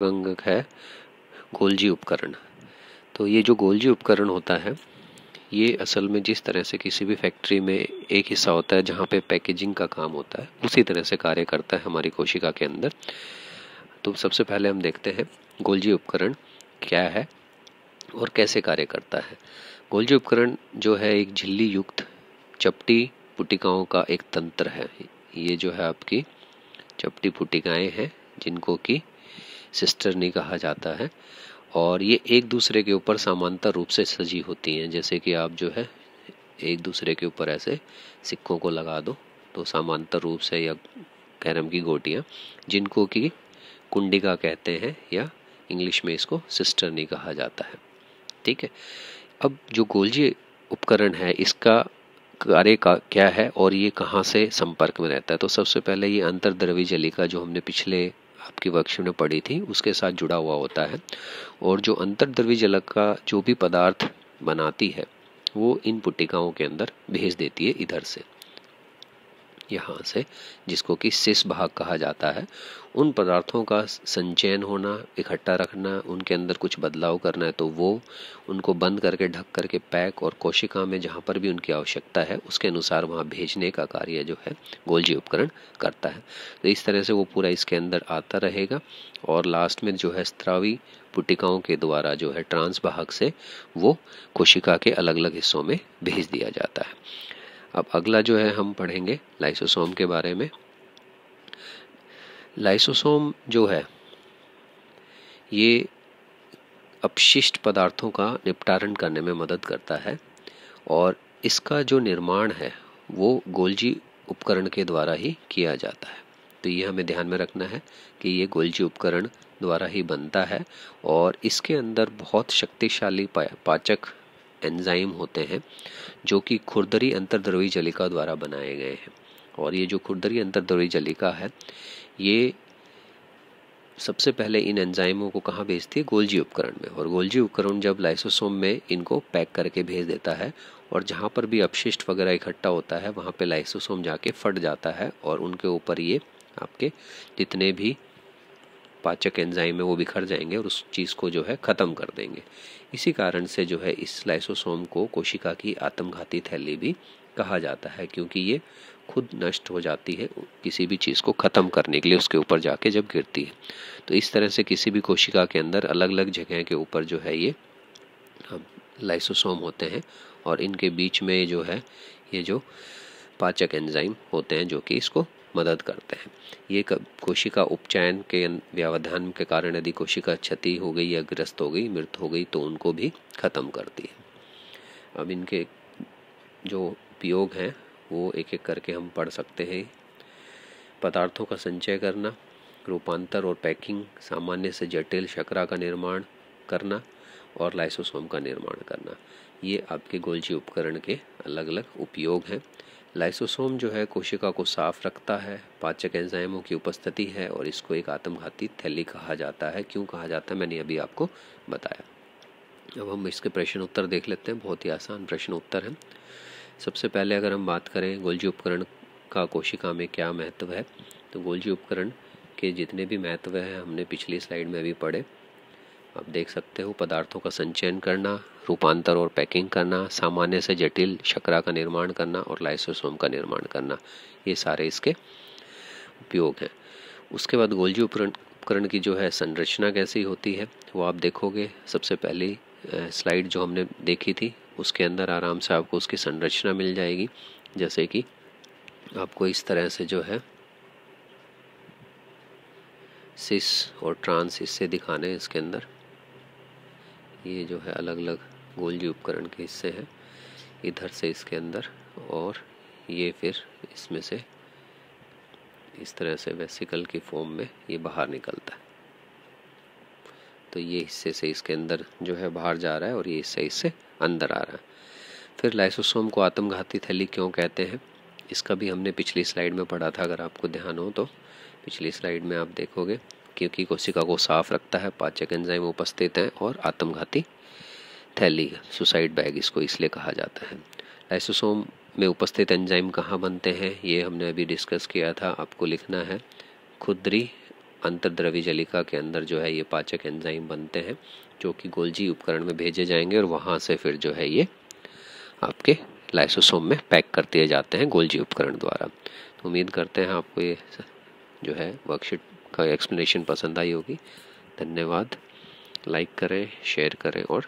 अंग है गोल्जी उपकरण। तो ये जो गोल्जी उपकरण होता है, ये असल में जिस तरह से किसी भी फैक्ट्री में एक हिस्सा होता है जहाँ पे पैकेजिंग का काम होता है, उसी तरह से कार्य करता है हमारी कोशिका के अंदर। तो सबसे पहले हम देखते हैं गोल्जी उपकरण क्या है और कैसे कार्य करता है। गोल्जी उपकरण जो है एक झिल्ली युक्त चपटी पुटिकाओं का एक तंत्र है। ये जो है आपकी चपटी पुटिकाएं हैं जिनको कि सिस्टर्नी कहा जाता है, और ये एक दूसरे के ऊपर समांतर रूप से सजी होती हैं। जैसे कि आप जो है एक दूसरे के ऊपर ऐसे सिक्कों को लगा दो तो समांतर रूप से, या कैरम की गोटियां जिनको कि कुंडिका कहते हैं, या इंग्लिश में इसको सिस्टर्नी कहा जाता है। ठीक है, अब जो गोल्जी उपकरण है इसका कार्य का क्या है और ये कहाँ से संपर्क में रहता है। तो सबसे पहले ये अंतर्द्रवी जलिका जो हमने पिछले आपकी वर्कशीट में पढ़ी थी उसके साथ जुड़ा हुआ होता है, और जो अंतर्द्रवी जलिका जो भी पदार्थ बनाती है वो इन पुटिकाओं के अंदर भेज देती है इधर से, यहाँ से, जिसको कि सिस भाग कहा जाता है। उन पदार्थों का संचयन होना, इकट्ठा रखना, उनके अंदर कुछ बदलाव करना है तो वो उनको बंद करके ढक करके पैक, और कोशिका में जहाँ पर भी उनकी आवश्यकता है उसके अनुसार वहाँ भेजने का कार्य जो है गोल्जी उपकरण करता है। तो इस तरह से वो पूरा इसके अंदर आता रहेगा, और लास्ट में जो है स्त्रावी पुटिकाओं के द्वारा जो है ट्रांस भाग से वो कोशिका के अलग अलग हिस्सों में भेज दिया जाता है। अब अगला जो है हम पढ़ेंगे लाइसोसोम के बारे में। लाइसोसोम जो है ये अपशिष्ट पदार्थों का निपटारण करने में मदद करता है, और इसका जो निर्माण है वो गोल्जी उपकरण के द्वारा ही किया जाता है। तो ये हमें ध्यान में रखना है कि ये गोल्जी उपकरण द्वारा ही बनता है, और इसके अंदर बहुत शक्तिशाली पाचक एंजाइम होते हैं जो कि खुरदरी अंतर्द्रवी जलिका द्वारा बनाए गए हैं। और ये जो खुरदरी अंतर्द्रवी जलिका है ये सबसे पहले इन एंजाइमों को कहाँ भेजती है? गोल्जी उपकरण में। और गोल्जी उपकरण जब लाइसोसोम में इनको पैक करके भेज देता है, और जहाँ पर भी अपशिष्ट वगैरह इकट्ठा होता है वहाँ पे लाइसोसोम जाके फट जाता है, और उनके ऊपर ये आपके जितने भी पाचक एंजाइम है वो बिखर जाएंगे और उस चीज़ को जो है ख़त्म कर देंगे। इसी कारण से जो है इस लाइसोसोम को कोशिका की आत्मघाती थैली भी कहा जाता है, क्योंकि ये खुद नष्ट हो जाती है किसी भी चीज़ को ख़त्म करने के लिए उसके ऊपर जाके जब गिरती है। तो इस तरह से किसी भी कोशिका के अंदर अलग अलग जगह के ऊपर जो है ये लाइसोसोम होते हैं, और इनके बीच में जो है ये जो पाचक एंजाइम होते हैं जो कि इसको मदद करते हैं। ये कोशिका उपचयन के व्यवधान के कारण यदि कोशिका क्षति हो गई या ग्रस्त हो गई, मृत हो गई, तो उनको भी खत्म करती है। अब इनके जो उपयोग हैं वो एक एक करके हम पढ़ सकते हैं। पदार्थों का संचय करना, रूपांतर और पैकिंग, सामान्य से जटिल शर्करा का निर्माण करना, और लाइसोसोम का निर्माण करना, ये आपके गोल्जी उपकरण के अलग अलग उपयोग हैं। लाइसोसोम जो है कोशिका को साफ रखता है, पाचक एंजाइमों की उपस्थिति है, और इसको एक आत्मघाती थैली कहा जाता है। क्यों कहा जाता है मैंने अभी आपको बताया। अब हम इसके प्रश्न उत्तर देख लेते हैं। बहुत ही आसान प्रश्न उत्तर है। सबसे पहले अगर हम बात करें गोल्जी उपकरण का कोशिका में क्या महत्व है, तो गोल्जी उपकरण के जितने भी महत्व हैं हमने पिछली स्लाइड में अभी पढ़े। आप देख सकते हो, पदार्थों का संचयन करना, रूपांतर और पैकिंग करना, सामान्य से जटिल शर्करा का निर्माण करना, और लाइसोसोम का निर्माण करना, ये सारे इसके उपयोग हैं। उसके बाद गोल्जी उपकरण की जो है संरचना कैसी होती है वो आप देखोगे। सबसे पहली स्लाइड जो हमने देखी थी उसके अंदर आराम से आपको उसकी संरचना मिल जाएगी। जैसे कि आपको इस तरह से जो है सिस और ट्रांस हिस्से दिखाने हैं इसके अंदर। ये जो है अलग अलग गोल्जी उपकरण के हिस्से हैं इधर से इसके अंदर, और ये फिर इसमें से इस तरह से वेसिकल की फॉर्म में ये बाहर निकलता है। तो ये हिस्से से इसके अंदर जो है बाहर जा रहा है, और ये हिस्से इससे अंदर आ रहा है। फिर लाइसोसोम को आत्मघाती थैली क्यों कहते हैं, इसका भी हमने पिछली स्लाइड में पढ़ा था। अगर आपको ध्यान हो तो पिछली स्लाइड में आप देखोगे, क्योंकि कोशिका को साफ रखता है, पाचक एंजाइम उपस्थित हैं, और आत्मघाती थैली, सुसाइड बैग इसको इसलिए कहा जाता है। लाइसोसोम में उपस्थित एंजाइम कहाँ बनते हैं ये हमने अभी डिस्कस किया था। आपको लिखना है खुरदरी अंतर्द्रवी जलिका के अंदर जो है ये पाचक एंजाइम बनते हैं, जो कि गोल्जी उपकरण में भेजे जाएंगे और वहाँ से फिर जो है ये आपके लाइसोसोम में पैक कर दिए जाते हैं गोल्जी उपकरण द्वारा। तो उम्मीद करते हैं आपको ये जो है वर्कशीट का एक्सप्लेनेशन पसंद आई होगी। धन्यवाद। लाइक करें, शेयर करें और